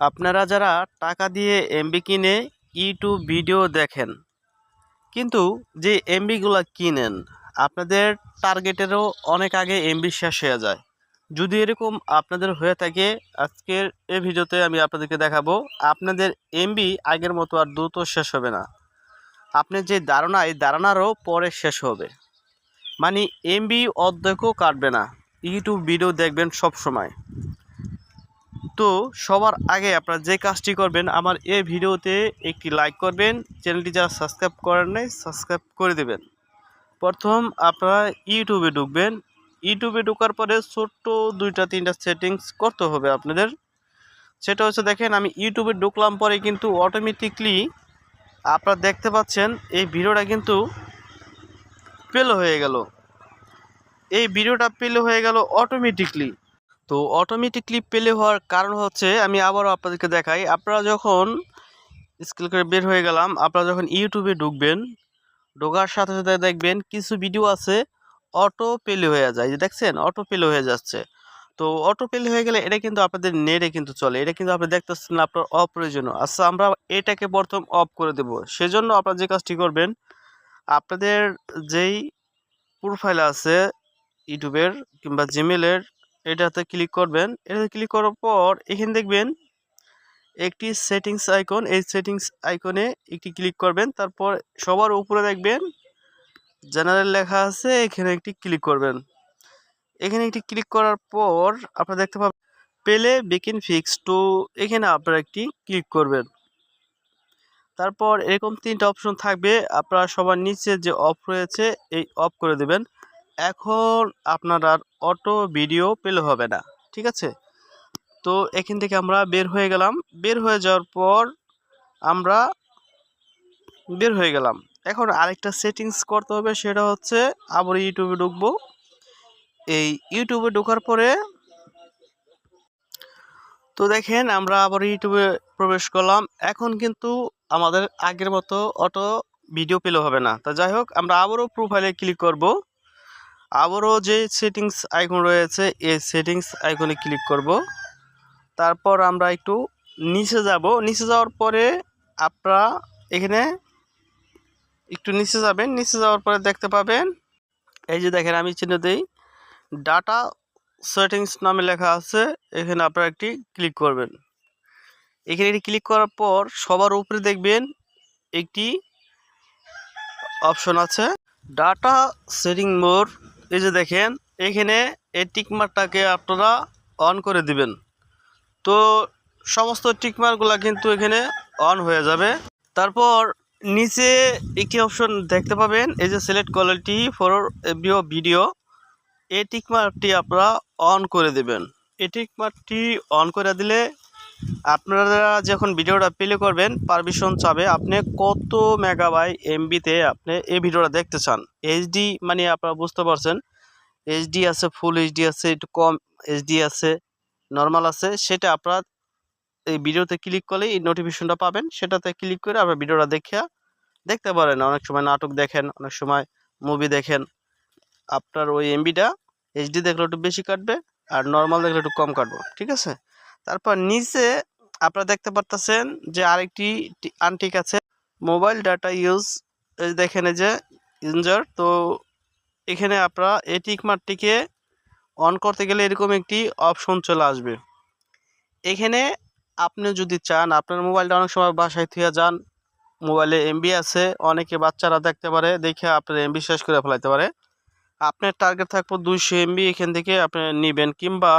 আপনারা যারা টাকা দিয়ে এমবি কিনে ইউটিউব ভিডিও দেখেন, কিন্তু যে এমবিগুলো কিনেন আপনাদের টার্গেটেরও অনেক আগে এমবি শেষ হয়ে যায়। যদি এরকম আপনাদের হয়ে থাকে, আজকের এই ভিডিওতে আমি আপনাদেরকে দেখাবো আপনাদের এমবি আগের মতো আর দ্রুত শেষ হবে না। আপনার যে ধারণা, এই ধারণারও পরে শেষ হবে। মানে এমবি অর্ধেকও কাটবে না। ইউটিউব ভিডিও দেখবেন সব সময়। তো সবার আগে আপনারা যে কাজটি করবেন, আমার এই ভিডিওতে একটি লাইক করবেন, চ্যানেলটি যারা সাবস্ক্রাইব করেন নাই সাবস্ক্রাইব করে দেবেন। প্রথম আপনারা ইউটিউবে ঢুকবেন। ইউটিউবে ঢোকার পরে ছোট্ট 2-3টা সেটিংস করতে হবে আপনাদের। সেটা হচ্ছে, দেখেন আমি ইউটিউবে ঢুকলাম পরে কিন্তু অটোমেটিকলি আপনারা দেখতে পাচ্ছেন এই ভিডিওটা কিন্তু প্লে হয়ে গেল। এই ভিডিওটা প্লে হয়ে গেল অটোমেটিকলি। তো অটোমেটিকলি প্লে হওয়ার কারণ হচ্ছে, আমি আবারও আপনাদেরকে দেখাই। আপনারা যখন স্ক্রল করে বের হয়ে গেলাম, আপনারা যখন ইউটিউবে ঢুকবেন, ঢোকার সাথে সাথে দেখবেন কিছু ভিডিও আছে অটো প্লে হয়ে যায়। যে দেখছেন অটো প্লে হয়ে যাচ্ছে। তো অটো প্লে হয়ে গেলে এটা কিন্তু আপনাদের নেটে কিন্তু চলে, এটা কিন্তু আপনি দেখতেছেন না আপনার অপ্রয়োজনীয়। আচ্ছা, আমরা এটাকে প্রথম অফ করে দেব। সেজন্য আপনারা যে কাজটি করবেন, আপনাদের যেই প্রোফাইল আছে ইউটিউবের কিংবা জিমেলের, এটাতে ক্লিক করবেন। এটাতে ক্লিক করার পর এখানে দেখবেন একটি সেটিংস আইকন, এই সেটিংস আইকনে একটি ক্লিক করবেন। তারপর সবার উপরে দেখবেন জেনারেল লেখা আছে, এখানে একটি ক্লিক করবেন। এখানে একটি ক্লিক করার পর আপনারা দেখতে পাবেন পেলে বিকিন ফিক্স টু, এখানে আপনারা একটি ক্লিক করবেন। তারপর এরকম 3টা অপশন থাকবে, আপনারা সবার নিচে যে অফ রয়েছে এই অফ করে দেবেন। এখন আপনার আর অটো ভিডিও প্লে হবে না, ঠিক আছে? তো এখান থেকে আমরা বের হয়ে গেলাম। বের হয়ে যাওয়ার পর আমরা বের হয়ে গেলাম। এখন আরেকটা সেটিংস করতে হবে, সেটা হচ্ছে আবার ইউটিউবে ঢুকবো। এই ইউটিউবে ঢোকার পরে তো দেখেন আমরা আবার ইউটিউবে প্রবেশ করলাম। এখন কিন্তু আমাদের আগের মতো অটো ভিডিও প্লে হবে না। তা যাই হোক, আমরা আবারও প্রোফাইলে ক্লিক করব। আবারও যে সেটিংস আইকন রয়েছে এই সেটিংস আইকনে ক্লিক করব। তারপর আমরা একটু নিচে যাব। নিচে যাওয়ার পরে আপনারা এখানে একটু নিচে যাবেন। নিচে যাওয়ার পরে দেখতে পাবেন, এই যে দেখেন আমি চিহ্ন দিই, ডাটা সেটিংস নামে লেখা আছে। এখানে আপনারা একটি ক্লিক করবেন। এখানে একটি ক্লিক করার পর সবার উপরে দেখবেন একটি অপশন আছে ডাটা সেটিং মোর। এই যে দেখেন এখানে এই টিকমার্কটাকে আপনারা অন করে দিবেন। তো সমস্ত টিকমার্কগুলো কিন্তু এখানে অন হয়ে যাবে। তারপর নিচে একটি অপশন দেখতে পাবেন, এই যে select quality for ABO video, এই টিকমার্কটি আপনারা অন করে দেবেন। এই টিকমার্কটি অন করে দিলে আপনারা যখন ভিডিওটা প্লে করবেন পারমিশন চাবে আপনি কত মেগাবাইট এমবিতে আপনি এই ভিডিওটা দেখতে চান। এইচডি মানে আপনারা বুঝতে পারছেন, এইচডি আছে, ফুল এইচডি আছে, একটু কম এইচডি আছে, নর্মাল আছে। সেটা আপনারা এই ভিডিওতে ক্লিক করলেই এই নোটিফিকেশনটা পাবেন। সেটাতে ক্লিক করে আপনার ভিডিওটা দেখতে পারেন। অনেক সময় নাটক দেখেন, অনেক সময় মুভি দেখেন, আপনার ওই এমবিটা এইচডি দেখলে একটু বেশি কাটবে আর নর্মাল দেখলে একটু কম কাটবে, ঠিক আছে? তারপর নিচে আপনারা দেখতে পারতেছেন যে আরেকটি আনটিক আছে, মোবাইল ডাটা ইউজ। দেখেন এই যে ইউজার। তো এখানে আপনারা এই টিকমার্কটিকে অন করতে গেলে এরকম একটি অপশন চলে আসবে। এখানে আপনি যদি চান, আপনার মোবাইলটা অনেক সময় বাসায় থুয়ে যান, মোবাইলে এমবি আছে, অনেকে বাচ্চারা দেখতে পারে, দেখে আপনার এমবি শেষ করে ফেলাইতে পারে। আপনার টার্গেট থাকবো 200 এমবি, এখান থেকে আপনি নেবেন, কিংবা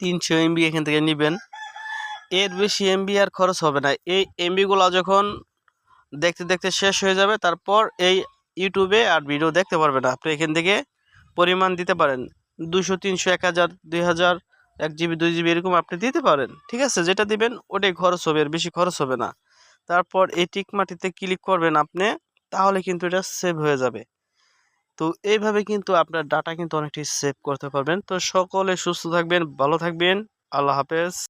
300 এমবি এখান থেকে নেবেন। এর বেশি এমবি আর খরচ হবে না। এই এমবিগুলো যখন দেখতে দেখতে শেষ হয়ে যাবে, তারপর এই ইউটিউবে আর ভিডিও দেখতে পারবেন না। আপনি এখান থেকে পরিমাণ দিতে পারেন 200, 300, 1000, 2000, 1 জিবি, 2 জিবি এরকম আপনি দিতে পারেন, ঠিক আছে? যেটা দিবেন ওটাই খরচ হবে, এর বেশি খরচ হবে না। তারপর এই টিক মাটিতে ক্লিক করবেন আপনি, তাহলে কিন্তু এটা সেভ হয়ে যাবে। তো এইভাবে কিন্তু আপনার ডাটা কিন্তু অনেকটাই সেভ করতে পারবেন। তো সকলে সুস্থ থাকবেন, ভালো থাকবেন। আল্লাহ হাফেজ।